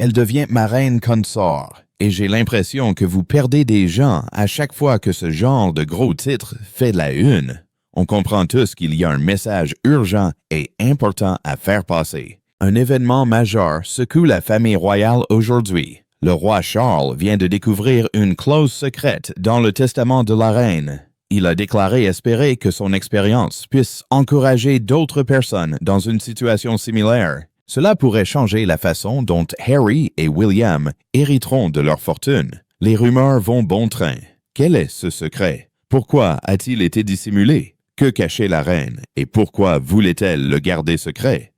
Elle devient ma reine consort. Et j'ai l'impression que vous perdez des gens à chaque fois que ce genre de gros titre fait la une. On comprend tous qu'il y a un message urgent et important à faire passer. Un événement majeur secoue la famille royale aujourd'hui. Le roi Charles vient de découvrir une clause secrète dans le testament de la reine. Il a déclaré espérer que son expérience puisse encourager d'autres personnes dans une situation similaire. Cela pourrait changer la façon dont Harry et William hériteront de leur fortune. Les rumeurs vont bon train. Quel est ce secret? Pourquoi a-t-il été dissimulé? Que cachait la reine et pourquoi voulait-elle le garder secret?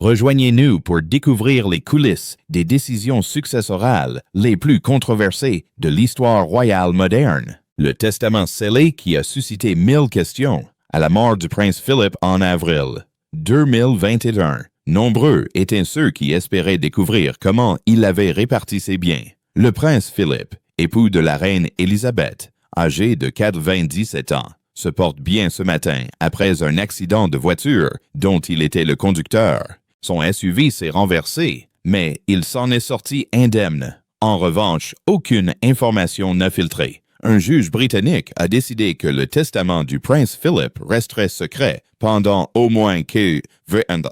Rejoignez-nous pour découvrir les coulisses des décisions successorales les plus controversées de l'histoire royale moderne. Le testament scellé qui a suscité 1000 questions à la mort du prince Philippe en avril 2021. Nombreux étaient ceux qui espéraient découvrir comment il avait réparti ses biens. Le prince Philippe, époux de la reine Élisabeth, âgé de 97 ans, se porte bien ce matin après un accident de voiture dont il était le conducteur. Son SUV s'est renversé, mais il s'en est sorti indemne. En revanche, aucune information n'a filtré. Un juge britannique a décidé que le testament du prince Philip resterait secret pendant au moins que 20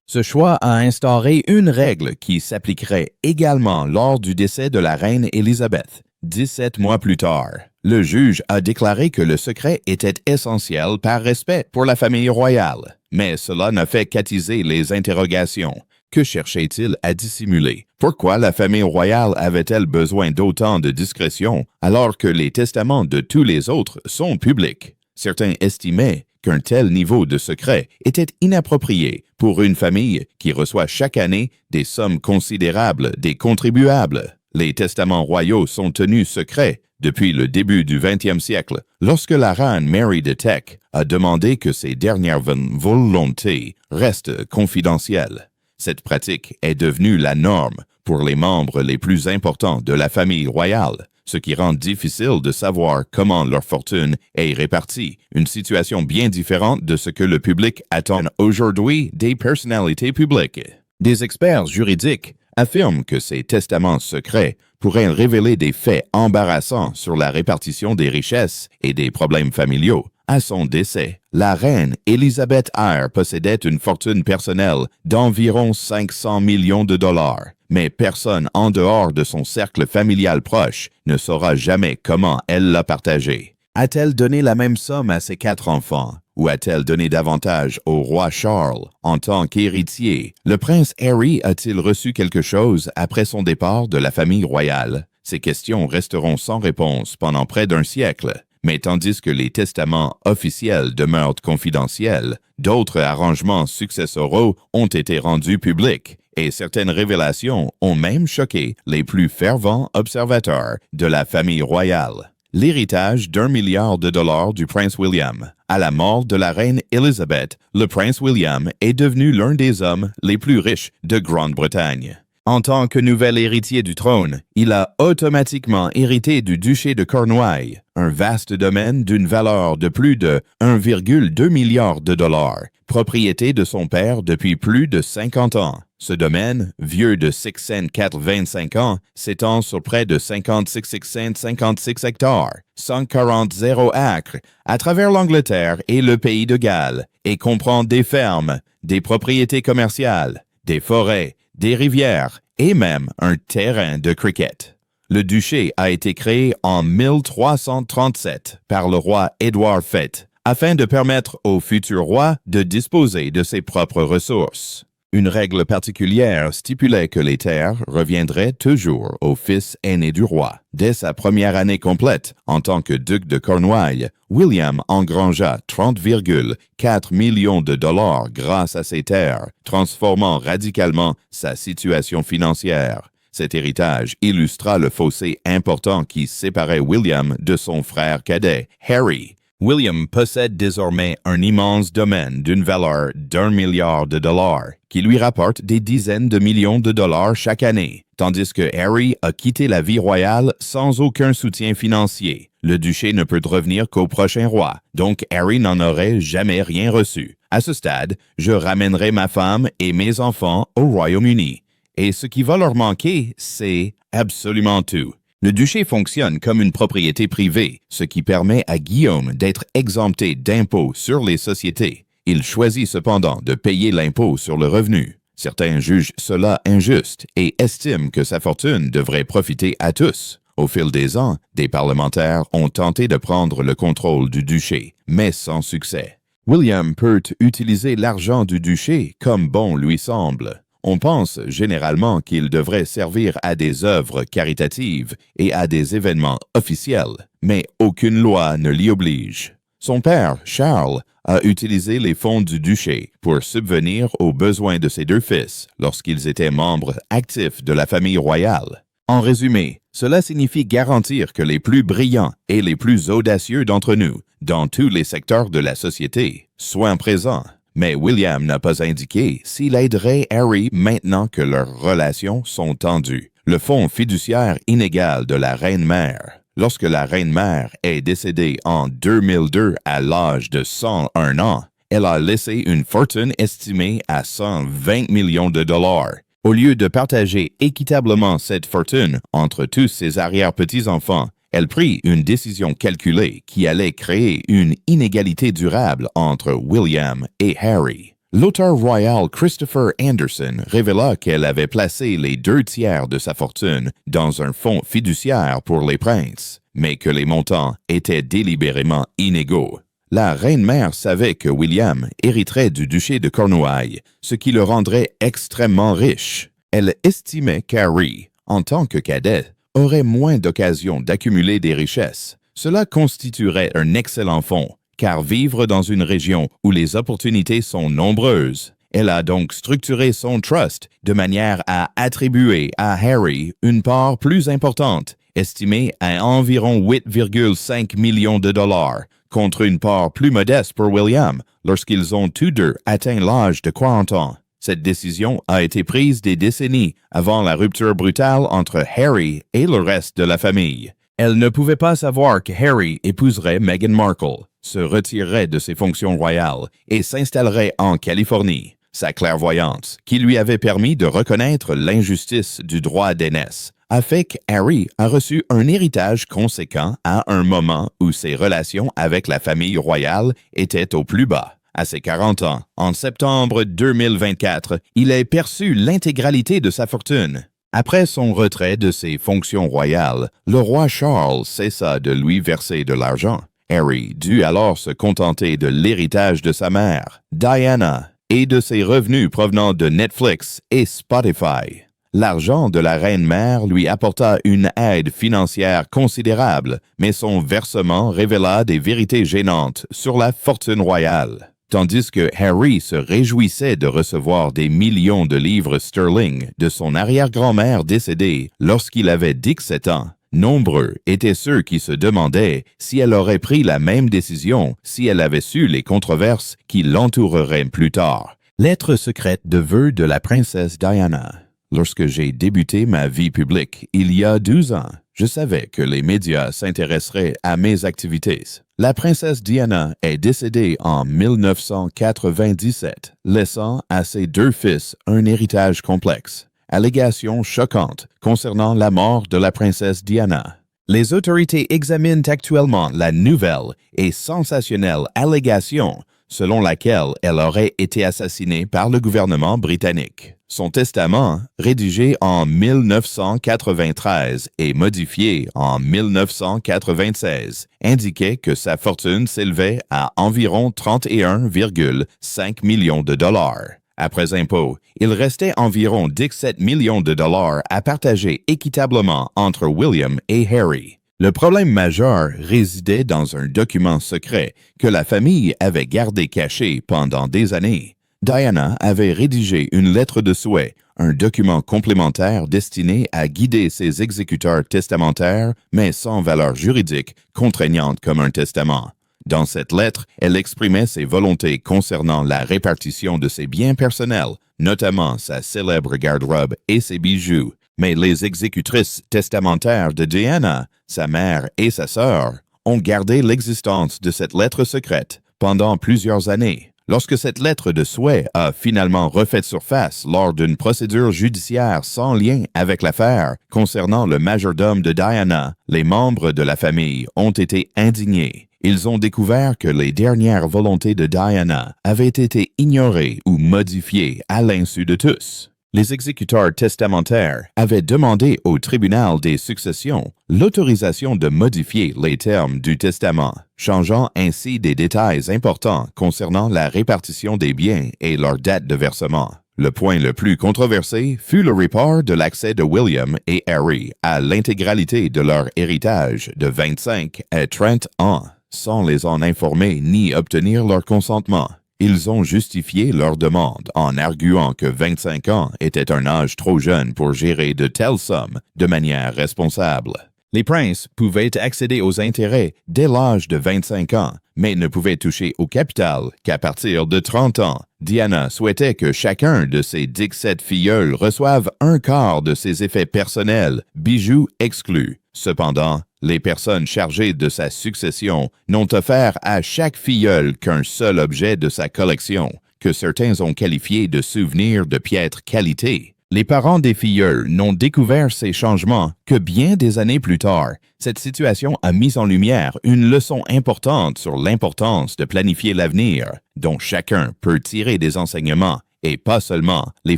Ce choix a instauré une règle qui s'appliquerait également lors du décès de la reine Élisabeth. 17 mois plus tard, le juge a déclaré que le secret était essentiel par respect pour la famille royale. Mais cela n'a fait qu'attiser les interrogations. Que cherchait-il à dissimuler? Pourquoi la famille royale avait-elle besoin d'autant de discrétion alors que les testaments de tous les autres sont publics? Certains estimaient qu'un tel niveau de secret était inapproprié pour une famille qui reçoit chaque année des sommes considérables des contribuables. Les testaments royaux sont tenus secrets depuis le début du 20e siècle, lorsque la reine Mary de Teck a demandé que ses dernières volontés restent confidentielles. Cette pratique est devenue la norme pour les membres les plus importants de la famille royale, ce qui rend difficile de savoir comment leur fortune est répartie, une situation bien différente de ce que le public attend aujourd'hui des personnalités publiques. Des experts juridiques affirment que ces testaments secrets pourraient révéler des faits embarrassants sur la répartition des richesses et des problèmes familiaux. À son décès, la reine Elizabeth Eyre possédait une fortune personnelle d'environ 500 millions de dollars, mais personne en dehors de son cercle familial proche ne saura jamais comment elle l'a partagée. A-t-elle donné la même somme à ses 4 enfants? Ou a-t-elle donné davantage au roi Charles en tant qu'héritier? Le prince Harry a-t-il reçu quelque chose après son départ de la famille royale? Ces questions resteront sans réponse pendant près d'un siècle. Mais tandis que les testaments officiels demeurent confidentiels, d'autres arrangements successoraux ont été rendus publics et certaines révélations ont même choqué les plus fervents observateurs de la famille royale. L'héritage d'1 milliard de dollars du prince William. À la mort de la reine Elizabeth, le prince William est devenu l'un des hommes les plus riches de Grande-Bretagne. En tant que nouvel héritier du trône, il a automatiquement hérité du duché de Cornouailles, un vaste domaine d'une valeur de plus de 1,2 milliard de dollars, propriété de son père depuis plus de 50 ans. Ce domaine, vieux de 625 ans, s'étend sur près de 56 hectares, 140 acres, à travers l'Angleterre et le pays de Galles, et comprend des fermes, des propriétés commerciales, des forêts, des rivières et même un terrain de cricket. Le duché a été créé en 1337 par le roi Édouard VIII afin de permettre au futur roi de disposer de ses propres ressources. Une règle particulière stipulait que les terres reviendraient toujours au fils aîné du roi. Dès sa première année complète en tant que duc de Cornouailles, William engrangea 30,4 millions de dollars grâce à ces terres, transformant radicalement sa situation financière. Cet héritage illustra le fossé important qui séparait William de son frère cadet, Harry. William possède désormais un immense domaine d'une valeur d'1 milliard de dollars, qui lui rapporte des dizaines de millions de dollars chaque année, tandis que Harry a quitté la vie royale sans aucun soutien financier. Le duché ne peut revenir qu'au prochain roi, donc Harry n'en aurait jamais rien reçu. À ce stade, je ramènerai ma femme et mes enfants au Royaume-Uni. Et ce qui va leur manquer, c'est absolument tout. Le duché fonctionne comme une propriété privée, ce qui permet à Guillaume d'être exempté d'impôts sur les sociétés. Il choisit cependant de payer l'impôt sur le revenu. Certains jugent cela injuste et estiment que sa fortune devrait profiter à tous. Au fil des ans, des parlementaires ont tenté de prendre le contrôle du duché, mais sans succès. William peut utiliser l'argent du duché comme bon lui semble. On pense généralement qu'il devrait servir à des œuvres caritatives et à des événements officiels, mais aucune loi ne l'y oblige. Son père, Charles, a utilisé les fonds du duché pour subvenir aux besoins de ses deux fils lorsqu'ils étaient membres actifs de la famille royale. En résumé, cela signifie garantir que les plus brillants et les plus audacieux d'entre nous, dans tous les secteurs de la société, soient présents. Mais William n'a pas indiqué s'il aiderait Harry maintenant que leurs relations sont tendues. Le fonds fiduciaire inégal de la reine-mère. Lorsque la reine-mère est décédée en 2002 à l'âge de 101 ans, elle a laissé une fortune estimée à 120 millions de dollars. Au lieu de partager équitablement cette fortune entre tous ses arrière-petits-enfants, elle prit une décision calculée qui allait créer une inégalité durable entre William et Harry. L'auteur royal Christopher Anderson révéla qu'elle avait placé les 2/3 de sa fortune dans un fonds fiduciaire pour les princes, mais que les montants étaient délibérément inégaux. La reine-mère savait que William hériterait du duché de Cornouailles, ce qui le rendrait extrêmement riche. Elle estimait qu'Harry, en tant que cadet, aurait moins d'occasions d'accumuler des richesses. Cela constituerait un excellent fonds, car vivre dans une région où les opportunités sont nombreuses. Elle a donc structuré son trust de manière à attribuer à Harry une part plus importante, estimée à environ 8,5 millions de dollars, contre une part plus modeste pour William lorsqu'ils ont tous deux atteint l'âge de 40 ans. Cette décision a été prise des décennies avant la rupture brutale entre Harry et le reste de la famille. Elle ne pouvait pas savoir que Harry épouserait Meghan Markle, se retirerait de ses fonctions royales et s'installerait en Californie. Sa clairvoyance, qui lui avait permis de reconnaître l'injustice du droit d'aînesse, a fait qu'Harry a reçu un héritage conséquent à un moment où ses relations avec la famille royale étaient au plus bas. À ses 40 ans, en septembre 2024, il a perçu l'intégralité de sa fortune. Après son retrait de ses fonctions royales, le roi Charles cessa de lui verser de l'argent. Harry dut alors se contenter de l'héritage de sa mère, Diana, et de ses revenus provenant de Netflix et Spotify. L'argent de la reine-mère lui apporta une aide financière considérable, mais son versement révéla des vérités gênantes sur la fortune royale. Tandis que Harry se réjouissait de recevoir des millions de livres sterling de son arrière-grand-mère décédée lorsqu'il avait 17 ans, nombreux étaient ceux qui se demandaient si elle aurait pris la même décision si elle avait su les controverses qui l'entoureraient plus tard. Lettre secrète de vœux de la princesse Diana. Lorsque j'ai débuté ma vie publique il y a 12 ans, je savais que les médias s'intéresseraient à mes activités. La princesse Diana est décédée en 1997, laissant à ses deux fils un héritage complexe. Allégations choquantes concernant la mort de la princesse Diana. Les autorités examinent actuellement la nouvelle et sensationnelle allégation selon laquelle elle aurait été assassinée par le gouvernement britannique. Son testament, rédigé en 1993 et modifié en 1996, indiquait que sa fortune s'élevait à environ 31,5 millions de dollars. Après impôts, il restait environ 17 millions de dollars à partager équitablement entre William et Harry. Le problème majeur résidait dans un document secret que la famille avait gardé caché pendant des années. Diana avait rédigé une lettre de souhait, un document complémentaire destiné à guider ses exécuteurs testamentaires, mais sans valeur juridique contraignante comme un testament. Dans cette lettre, elle exprimait ses volontés concernant la répartition de ses biens personnels, notamment sa célèbre garde-robe et ses bijoux. Mais les exécutrices testamentaires de Diana, sa mère et sa sœur, ont gardé l'existence de cette lettre secrète pendant plusieurs années. Lorsque cette lettre de souhait a finalement refait surface lors d'une procédure judiciaire sans lien avec l'affaire concernant le majordome de Diana, les membres de la famille ont été indignés. Ils ont découvert que les dernières volontés de Diana avaient été ignorées ou modifiées à l'insu de tous. Les exécuteurs testamentaires avaient demandé au tribunal des successions l'autorisation de modifier les termes du testament, changeant ainsi des détails importants concernant la répartition des biens et leur date de versement. Le point le plus controversé fut le report de l'accès de William et Harry à l'intégralité de leur héritage de 25 à 30 ans, sans les en informer ni obtenir leur consentement. Ils ont justifié leur demande en arguant que 25 ans était un âge trop jeune pour gérer de telles sommes de manière responsable. Les princes pouvaient accéder aux intérêts dès l'âge de 25 ans, mais ne pouvaient toucher au capital qu'à partir de 30 ans. Diana souhaitait que chacun de ses 17 filleuls reçoive un quart de ses effets personnels, bijoux exclus. Cependant, les personnes chargées de sa succession n'ont offert à chaque filleul qu'un seul objet de sa collection, que certains ont qualifié de souvenirs de piètre qualité. Les parents des filleuls n'ont découvert ces changements que bien des années plus tard. Cette situation a mis en lumière une leçon importante sur l'importance de planifier l'avenir, dont chacun peut tirer des enseignements, et pas seulement les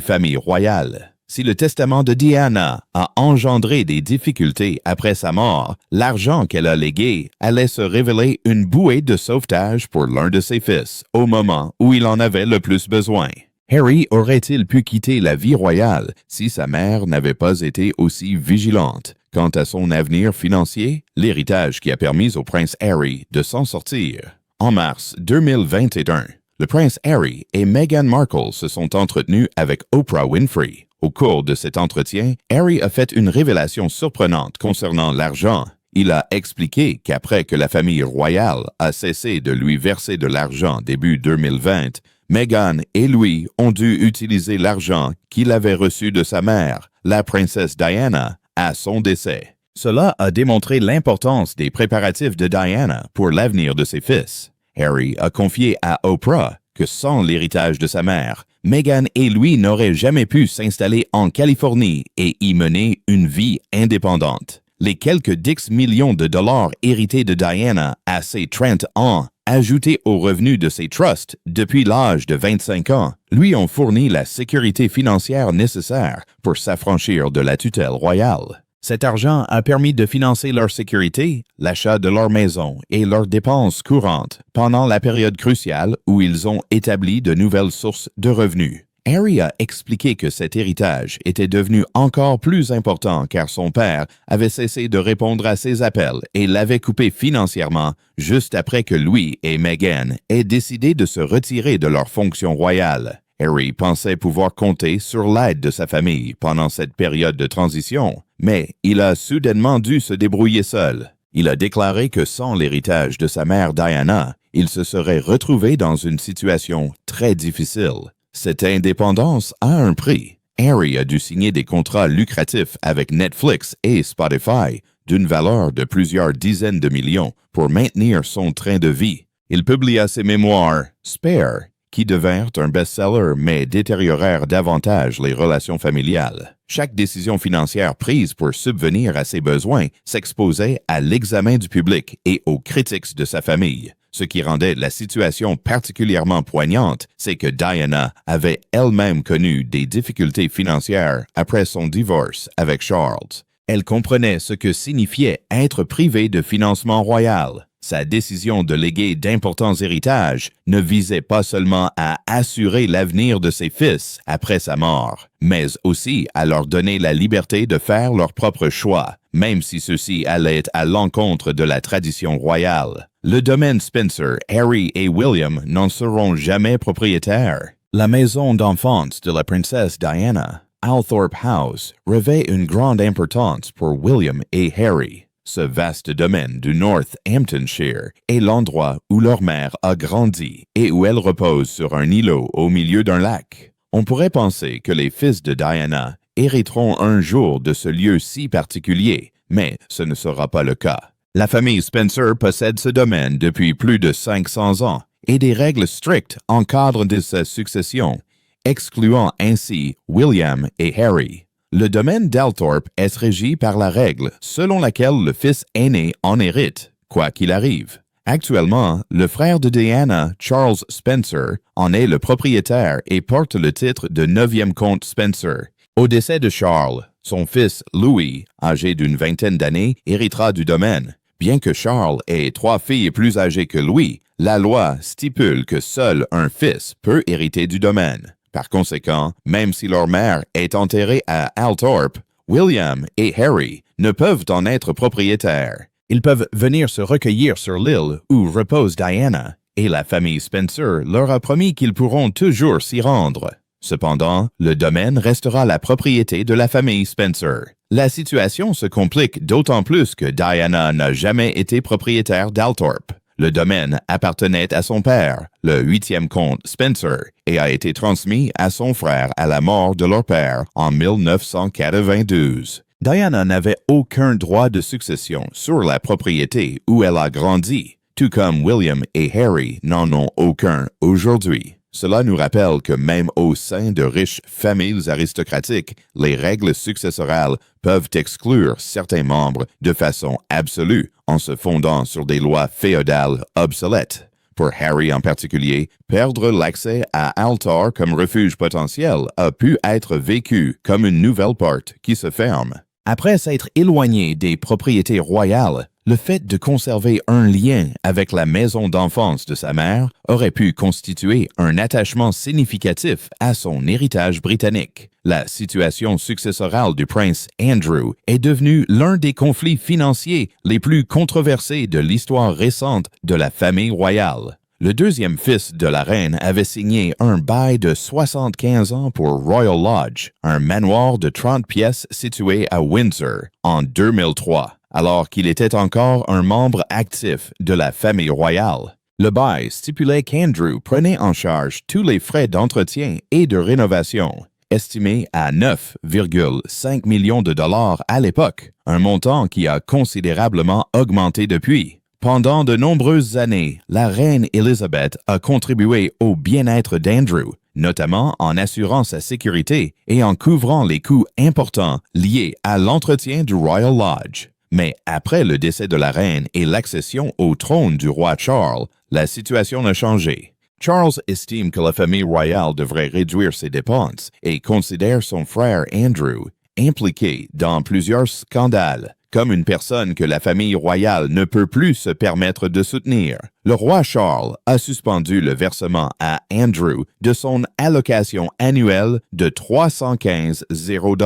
familles royales. Si le testament de Diana a engendré des difficultés après sa mort, l'argent qu'elle a légué allait se révéler une bouée de sauvetage pour l'un de ses fils, au moment où il en avait le plus besoin. Harry aurait-il pu quitter la vie royale si sa mère n'avait pas été aussi vigilante quant à son avenir financier, l'héritage qui a permis au prince Harry de s'en sortir? En mars 2021, le prince Harry et Meghan Markle se sont entretenus avec Oprah Winfrey. Au cours de cet entretien, Harry a fait une révélation surprenante concernant l'argent. Il a expliqué qu'après que la famille royale a cessé de lui verser de l'argent début 2020, Meghan et lui ont dû utiliser l'argent qu'il avait reçu de sa mère, la princesse Diana, à son décès. Cela a démontré l'importance des préparatifs de Diana pour l'avenir de ses fils. Harry a confié à Oprah que sans l'héritage de sa mère, Meghan et lui n'auraient jamais pu s'installer en Californie et y mener une vie indépendante. Les quelques 10 millions de dollars hérités de Diana à ses 30 ans, ajoutés aux revenus de ses trusts depuis l'âge de 25 ans, lui ont fourni la sécurité financière nécessaire pour s'affranchir de la tutelle royale. Cet argent a permis de financer leur sécurité, l'achat de leur maison et leurs dépenses courantes pendant la période cruciale où ils ont établi de nouvelles sources de revenus. Harry a expliqué que cet héritage était devenu encore plus important car son père avait cessé de répondre à ses appels et l'avait coupé financièrement juste après que lui et Meghan aient décidé de se retirer de leurs fonctions royales. Harry pensait pouvoir compter sur l'aide de sa famille pendant cette période de transition, mais il a soudainement dû se débrouiller seul. Il a déclaré que sans l'héritage de sa mère Diana, il se serait retrouvé dans une situation très difficile. Cette indépendance a un prix. Harry a dû signer des contrats lucratifs avec Netflix et Spotify d'une valeur de plusieurs dizaines de millions pour maintenir son train de vie. Il publia ses mémoires « Spare », qui devinrent un best-seller mais détériorèrent davantage les relations familiales. Chaque décision financière prise pour subvenir à ses besoins s'exposait à l'examen du public et aux critiques de sa famille. Ce qui rendait la situation particulièrement poignante, c'est que Diana avait elle-même connu des difficultés financières après son divorce avec Charles. Elle comprenait ce que signifiait être privée de financement royal. Sa décision de léguer d'importants héritages ne visait pas seulement à assurer l'avenir de ses fils après sa mort, mais aussi à leur donner la liberté de faire leurs propres choix, même si ceux-ci allaient à l'encontre de la tradition royale. Le domaine Spencer, Harry et William n'en seront jamais propriétaires. La maison d'enfance de la princesse Diana, Althorpe House, revêt une grande importance pour William et Harry. Ce vaste domaine du Northamptonshire est l'endroit où leur mère a grandi et où elle repose sur un îlot au milieu d'un lac. On pourrait penser que les fils de Diana hériteront un jour de ce lieu si particulier, mais ce ne sera pas le cas. La famille Spencer possède ce domaine depuis plus de 500 ans et des règles strictes encadrent de sa succession, excluant ainsi William et Harry. Le domaine d'Althorpe est régi par la règle selon laquelle le fils aîné en hérite, quoi qu'il arrive. Actuellement, le frère de Diana, Charles Spencer, en est le propriétaire et porte le titre de 9e comte Spencer. Au décès de Charles, son fils Louis, âgé d'une vingtaine d'années, héritera du domaine. Bien que Charles ait 3 filles plus âgées que Louis, la loi stipule que seul un fils peut hériter du domaine. Par conséquent, même si leur mère est enterrée à Althorpe, William et Harry ne peuvent en être propriétaires. Ils peuvent venir se recueillir sur l'île où repose Diana, et la famille Spencer leur a promis qu'ils pourront toujours s'y rendre. Cependant, le domaine restera la propriété de la famille Spencer. La situation se complique d'autant plus que Diana n'a jamais été propriétaire d'Althorpe. Le domaine appartenait à son père, le 8e comte Spencer, et a été transmis à son frère à la mort de leur père en 1992. Diana n'avait aucun droit de succession sur la propriété où elle a grandi, tout comme William et Harry n'en ont aucun aujourd'hui. Cela nous rappelle que même au sein de riches familles aristocratiques, les règles successorales peuvent exclure certains membres de façon absolue en se fondant sur des lois féodales obsolètes. Pour Harry en particulier, perdre l'accès à Althorpe comme refuge potentiel a pu être vécu comme une nouvelle porte qui se ferme. Après s'être éloigné des propriétés royales, le fait de conserver un lien avec la maison d'enfance de sa mère aurait pu constituer un attachement significatif à son héritage britannique. La situation successorale du prince Andrew est devenue l'un des conflits financiers les plus controversés de l'histoire récente de la famille royale. Le deuxième fils de la reine avait signé un bail de 75 ans pour Royal Lodge, un manoir de 30 pièces situé à Windsor, en 2003, alors qu'il était encore un membre actif de la famille royale. Le bail stipulait qu'Andrew prenait en charge tous les frais d'entretien et de rénovation, estimés à 9,5 millions de dollars à l'époque, un montant qui a considérablement augmenté depuis. Pendant de nombreuses années, la reine Elizabeth a contribué au bien-être d'Andrew, notamment en assurant sa sécurité et en couvrant les coûts importants liés à l'entretien du Royal Lodge. Mais après le décès de la reine et l'accession au trône du roi Charles, la situation a changé. Charles estime que la famille royale devrait réduire ses dépenses et considère son frère Andrew impliqué dans plusieurs scandales, comme une personne que la famille royale ne peut plus se permettre de soutenir. Le roi Charles a suspendu le versement à Andrew de son allocation annuelle de 315 $.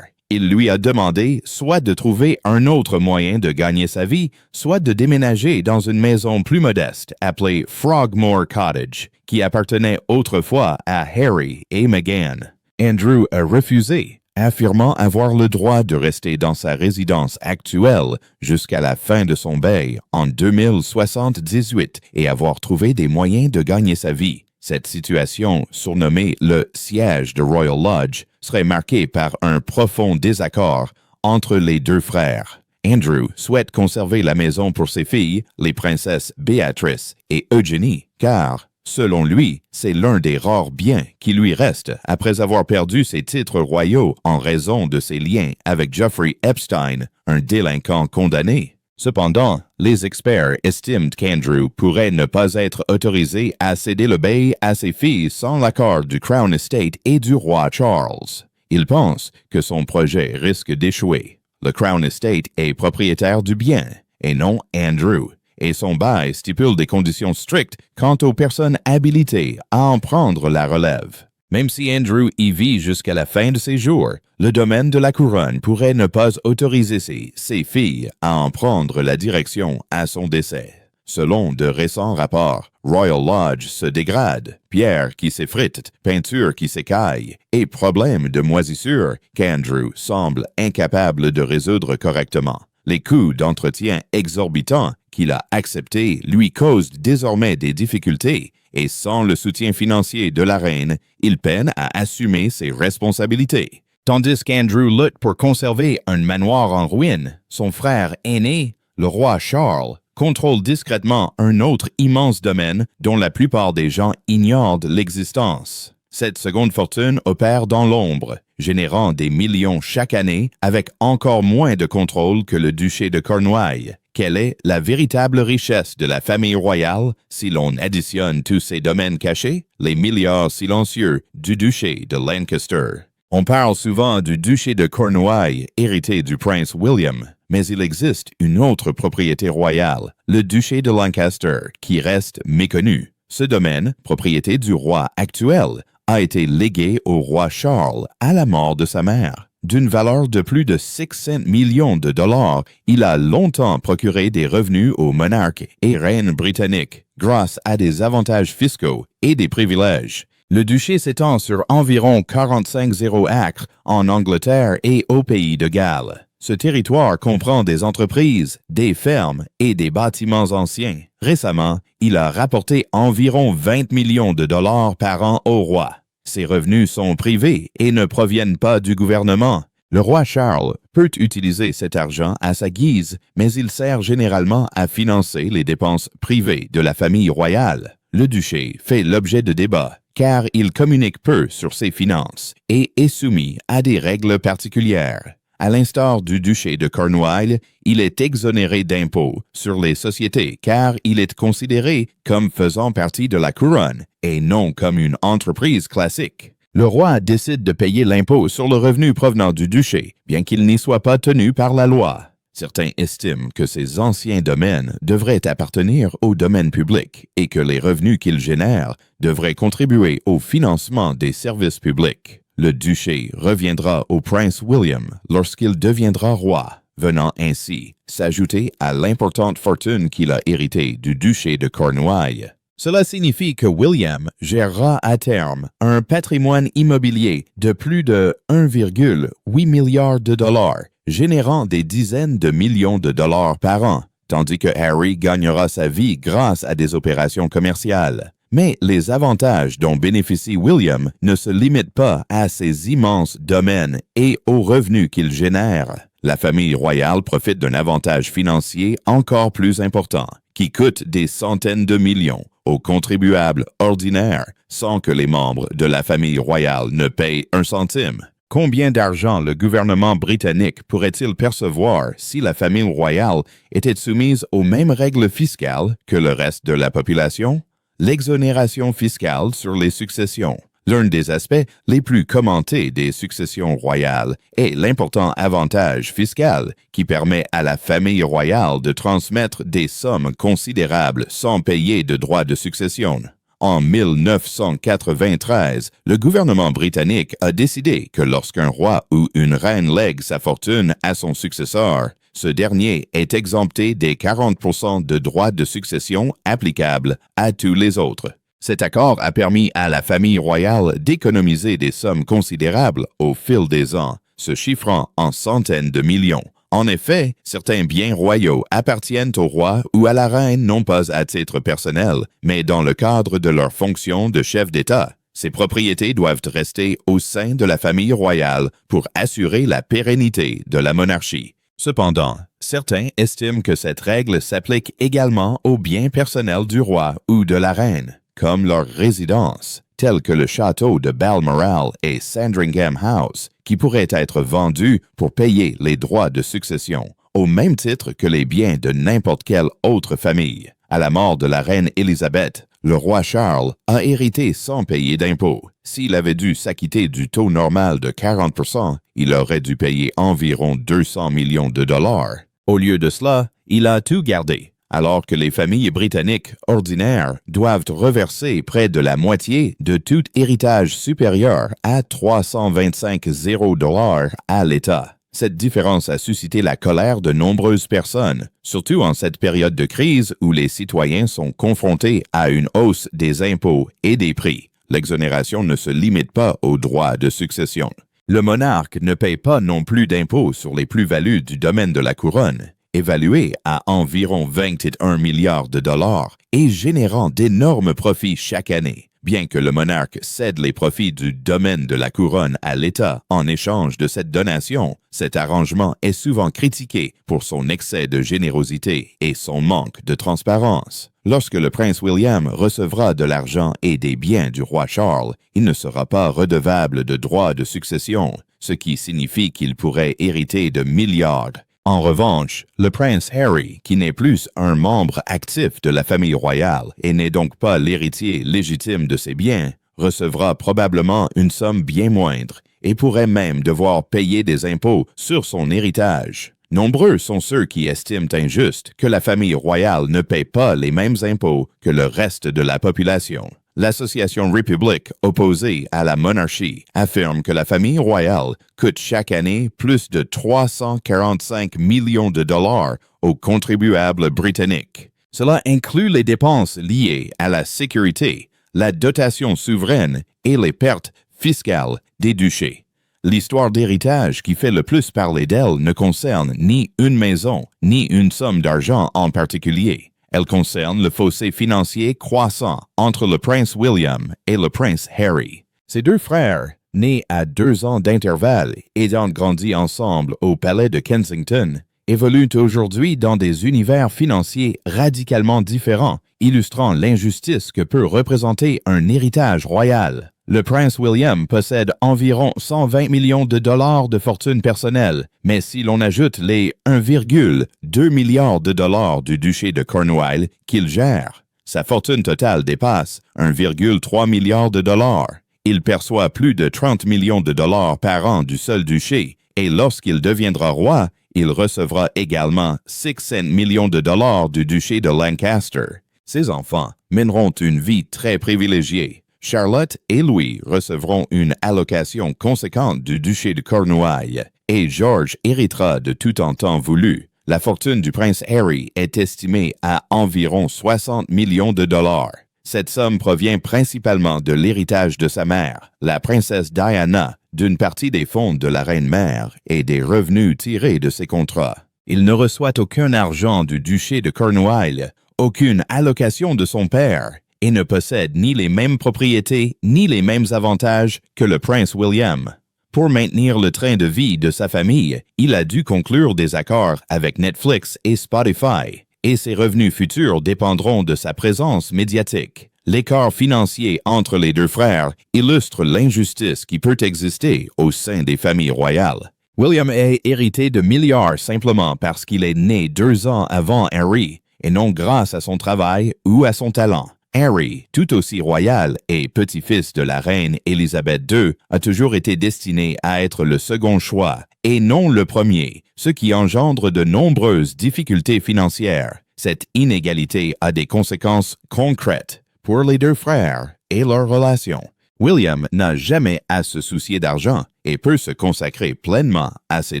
Il lui a demandé soit de trouver un autre moyen de gagner sa vie, soit de déménager dans une maison plus modeste appelée Frogmore Cottage, qui appartenait autrefois à Harry et Meghan. Andrew a refusé, affirmant avoir le droit de rester dans sa résidence actuelle jusqu'à la fin de son bail en 2078 et avoir trouvé des moyens de gagner sa vie. Cette situation, surnommée le siège de Royal Lodge, serait marquée par un profond désaccord entre les deux frères. Andrew souhaite conserver la maison pour ses filles, les princesses Beatrice et Eugenie, car, selon lui, c'est l'un des rares biens qui lui reste après avoir perdu ses titres royaux en raison de ses liens avec Jeffrey Epstein, un délinquant condamné. Cependant, les experts estiment qu'Andrew pourrait ne pas être autorisé à céder le bail à ses filles sans l'accord du Crown Estate et du roi Charles. Ils pensent que son projet risque d'échouer. Le Crown Estate est propriétaire du bien, et non Andrew, et son bail stipule des conditions strictes quant aux personnes habilitées à en prendre la relève. Même si Andrew y vit jusqu'à la fin de ses jours, le domaine de la couronne pourrait ne pas autoriser ses filles à en prendre la direction à son décès. Selon de récents rapports, Royal Lodge se dégrade, pierres qui s'effritent, peintures qui s'écaillent et problèmes de moisissure qu'Andrew semble incapable de résoudre correctement. Les coûts d'entretien exorbitants qu'il a acceptés lui causent désormais des difficultés et sans le soutien financier de la reine, il peine à assumer ses responsabilités. Tandis qu'Andrew lutte pour conserver un manoir en ruine, son frère aîné, Le roi Charles contrôle discrètement un autre immense domaine dont la plupart des gens ignorent l'existence. Cette seconde fortune opère dans l'ombre, générant des millions chaque année avec encore moins de contrôle que le duché de Cornouailles. Quelle est la véritable richesse de la famille royale si l'on additionne tous ces domaines cachés? Les milliards silencieux du duché de Lancaster. On parle souvent du duché de Cornouailles, hérité du prince William, mais il existe une autre propriété royale, le duché de Lancaster, qui reste méconnu. Ce domaine, propriété du roi actuel, a été légué au roi Charles à la mort de sa mère. D'une valeur de plus de 600 millions de dollars, il a longtemps procuré des revenus aux monarques et reines britanniques, grâce à des avantages fiscaux et des privilèges. Le duché s'étend sur environ 45 acres en Angleterre et au pays de Galles. Ce territoire comprend des entreprises, des fermes et des bâtiments anciens. Récemment, il a rapporté environ 20 millions de dollars par an au roi. Ses revenus sont privés et ne proviennent pas du gouvernement. Le roi Charles peut utiliser cet argent à sa guise, mais il sert généralement à financer les dépenses privées de la famille royale. Le duché fait l'objet de débats, car il communique peu sur ses finances et est soumis à des règles particulières. À l'instar du duché de Cornouailles, il est exonéré d'impôts sur les sociétés car il est considéré comme faisant partie de la couronne et non comme une entreprise classique. Le roi décide de payer l'impôt sur le revenu provenant du duché, bien qu'il n'y soit pas tenu par la loi. Certains estiment que ces anciens domaines devraient appartenir au domaine public et que les revenus qu'ils génèrent devraient contribuer au financement des services publics. Le duché reviendra au prince William lorsqu'il deviendra roi, venant ainsi s'ajouter à l'importante fortune qu'il a héritée du duché de Cornouailles. Cela signifie que William gérera à terme un patrimoine immobilier de plus de 1,8 milliard de dollars, générant des dizaines de millions de dollars par an, tandis que Harry gagnera sa vie grâce à des opérations commerciales. Mais les avantages dont bénéficie William ne se limitent pas à ces immenses domaines et aux revenus qu'il génère. La famille royale profite d'un avantage financier encore plus important, qui coûte des centaines de millions aux contribuables ordinaires sans que les membres de la famille royale ne payent un centime. Combien d'argent le gouvernement britannique pourrait-il percevoir si la famille royale était soumise aux mêmes règles fiscales que le reste de la population? L'exonération fiscale sur les successions. L'un des aspects les plus commentés des successions royales est l'important avantage fiscal qui permet à la famille royale de transmettre des sommes considérables sans payer de droits de succession. En 1993, le gouvernement britannique a décidé que lorsqu'un roi ou une reine lègue sa fortune à son successeur, ce dernier est exempté des 40% de droits de succession applicables à tous les autres. Cet accord a permis à la famille royale d'économiser des sommes considérables au fil des ans, se chiffrant en centaines de millions. En effet, certains biens royaux appartiennent au roi ou à la reine non pas à titre personnel, mais dans le cadre de leur fonction de chef d'État. Ces propriétés doivent rester au sein de la famille royale pour assurer la pérennité de la monarchie. Cependant, certains estiment que cette règle s'applique également aux biens personnels du roi ou de la reine, comme leur résidence, tels que le château de Balmoral et Sandringham House, qui pourraient être vendus pour payer les droits de succession, au même titre que les biens de n'importe quelle autre famille. À la mort de la reine Élisabeth, le roi Charles a hérité sans payer d'impôts. S'il avait dû s'acquitter du taux normal de 40%, il aurait dû payer environ 200 millions de dollars. Au lieu de cela, il a tout gardé, alors que les familles britanniques ordinaires doivent reverser près de la moitié de tout héritage supérieur à 325 $ à l'État. Cette différence a suscité la colère de nombreuses personnes, surtout en cette période de crise où les citoyens sont confrontés à une hausse des impôts et des prix. L'exonération ne se limite pas aux droits de succession. Le monarque ne paye pas non plus d'impôts sur les plus-values du domaine de la couronne, évalué à environ 21 milliards de dollars et générant d'énormes profits chaque année. Bien que le monarque cède les profits du domaine de la couronne à l'État en échange de cette donation, cet arrangement est souvent critiqué pour son excès de générosité et son manque de transparence. Lorsque le prince William recevra de l'argent et des biens du roi Charles, il ne sera pas redevable de droits de succession, ce qui signifie qu'il pourrait hériter de milliards. En revanche, le prince Harry, qui n'est plus un membre actif de la famille royale et n'est donc pas l'héritier légitime de ses biens, recevra probablement une somme bien moindre et pourrait même devoir payer des impôts sur son héritage. Nombreux sont ceux qui estiment injuste que la famille royale ne paie pas les mêmes impôts que le reste de la population. L'Association République, opposée à la monarchie, affirme que la famille royale coûte chaque année plus de 345 millions de dollars aux contribuables britanniques. Cela inclut les dépenses liées à la sécurité, la dotation souveraine et les pertes fiscales des duchés. L'histoire d'héritage qui fait le plus parler d'elle ne concerne ni une maison, ni une somme d'argent en particulier. Elle concerne le fossé financier croissant entre le prince William et le prince Harry. Ces deux frères, nés à 2 ans d'intervalle et ayant grandi ensemble au palais de Kensington, évoluent aujourd'hui dans des univers financiers radicalement différents, illustrant l'injustice que peut représenter un héritage royal. Le prince William possède environ 120 millions de dollars de fortune personnelle, mais si l'on ajoute les 1,2 milliard de dollars du duché de Cornouailles qu'il gère, sa fortune totale dépasse 1,3 milliard de dollars. Il perçoit plus de 30 millions de dollars par an du seul duché, et lorsqu'il deviendra roi, il recevra également 600 millions de dollars du duché de Lancaster. Ses enfants mèneront une vie très privilégiée. Charlotte et Louis recevront une allocation conséquente du duché de Cornouailles et George héritera de tout en temps voulu. La fortune du prince Harry est estimée à environ 60 millions de dollars. Cette somme provient principalement de l'héritage de sa mère, la princesse Diana, d'une partie des fonds de la reine-mère et des revenus tirés de ses contrats. Il ne reçoit aucun argent du duché de Cornouailles, aucune allocation de son père, et ne possède ni les mêmes propriétés ni les mêmes avantages que le prince William. Pour maintenir le train de vie de sa famille, il a dû conclure des accords avec Netflix et Spotify, et ses revenus futurs dépendront de sa présence médiatique. L'écart financier entre les deux frères illustre l'injustice qui peut exister au sein des familles royales. William a hérité de milliards simplement parce qu'il est né 2 ans avant Harry, et non grâce à son travail ou à son talent. Harry, tout aussi royal et petit-fils de la reine Élisabeth II, a toujours été destiné à être le second choix et non le premier, ce qui engendre de nombreuses difficultés financières. Cette inégalité a des conséquences concrètes pour les deux frères et leur relation. William n'a jamais à se soucier d'argent et peut se consacrer pleinement à ses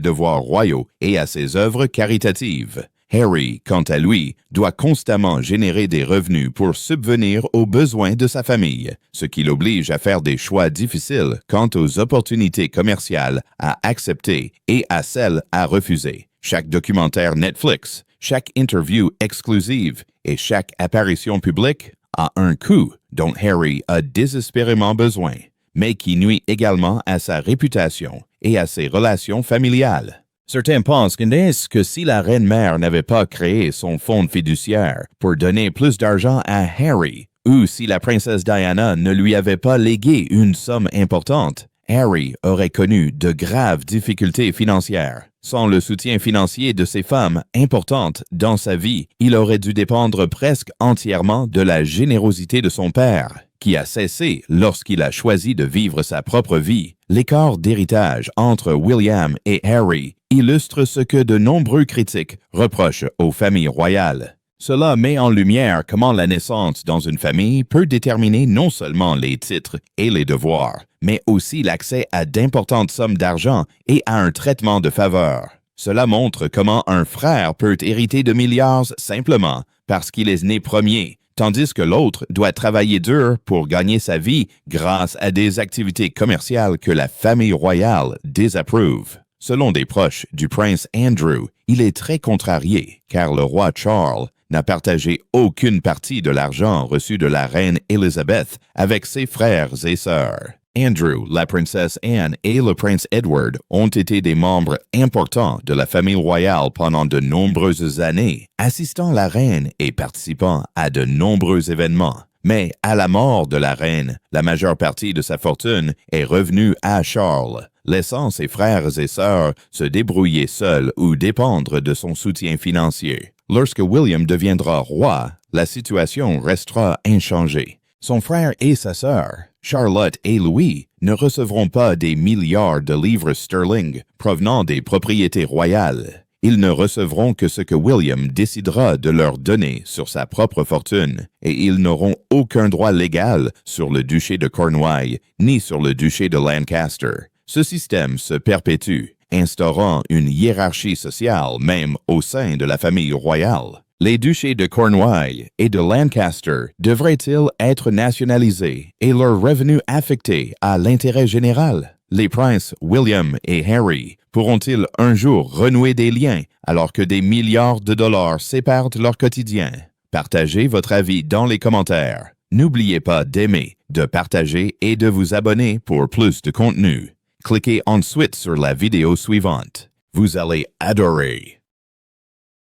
devoirs royaux et à ses œuvres caritatives. Harry, quant à lui, doit constamment générer des revenus pour subvenir aux besoins de sa famille, ce qui l'oblige à faire des choix difficiles quant aux opportunités commerciales à accepter et à celles à refuser. Chaque documentaire Netflix, chaque interview exclusive et chaque apparition publique a un coût dont Harry a désespérément besoin, mais qui nuit également à sa réputation et à ses relations familiales. Certains pensent que si la reine-mère n'avait pas créé son fonds fiduciaire pour donner plus d'argent à Harry, ou si la princesse Diana ne lui avait pas légué une somme importante, Harry aurait connu de graves difficultés financières. Sans le soutien financier de ces femmes importantes dans sa vie, il aurait dû dépendre presque entièrement de la générosité de son père, qui a cessé lorsqu'il a choisi de vivre sa propre vie. L'écart d'héritage entre William et Harry illustre ce que de nombreux critiques reprochent aux familles royales. Cela met en lumière comment la naissance dans une famille peut déterminer non seulement les titres et les devoirs, mais aussi l'accès à d'importantes sommes d'argent et à un traitement de faveur. Cela montre comment un frère peut hériter de milliards simplement parce qu'il est né premier, tandis que l'autre doit travailler dur pour gagner sa vie grâce à des activités commerciales que la famille royale désapprouve. Selon des proches du prince Andrew, il est très contrarié car le roi Charles n'a partagé aucune partie de l'argent reçu de la reine Elizabeth avec ses frères et sœurs. Andrew, la princesse Anne et le prince Edward ont été des membres importants de la famille royale pendant de nombreuses années, assistant la reine et participant à de nombreux événements. Mais à la mort de la reine, la majeure partie de sa fortune est revenue à Charles, laissant ses frères et sœurs se débrouiller seuls ou dépendre de son soutien financier. Lorsque William deviendra roi, la situation restera inchangée. Son frère et sa sœur, Charlotte et Louis, ne recevront pas des milliards de livres sterling provenant des propriétés royales. Ils ne recevront que ce que William décidera de leur donner sur sa propre fortune, et ils n'auront aucun droit légal sur le duché de Cornouailles ni sur le duché de Lancaster. Ce système se perpétue, instaurant une hiérarchie sociale même au sein de la famille royale. Les duchés de Cornouailles et de Lancaster devraient-ils être nationalisés et leurs revenus affectés à l'intérêt général? Les princes William et Harry pourront-ils un jour renouer des liens alors que des milliards de dollars séparent leur quotidien? Partagez votre avis dans les commentaires. N'oubliez pas d'aimer, de partager et de vous abonner pour plus de contenu. Cliquez ensuite sur la vidéo suivante. Vous allez adorer.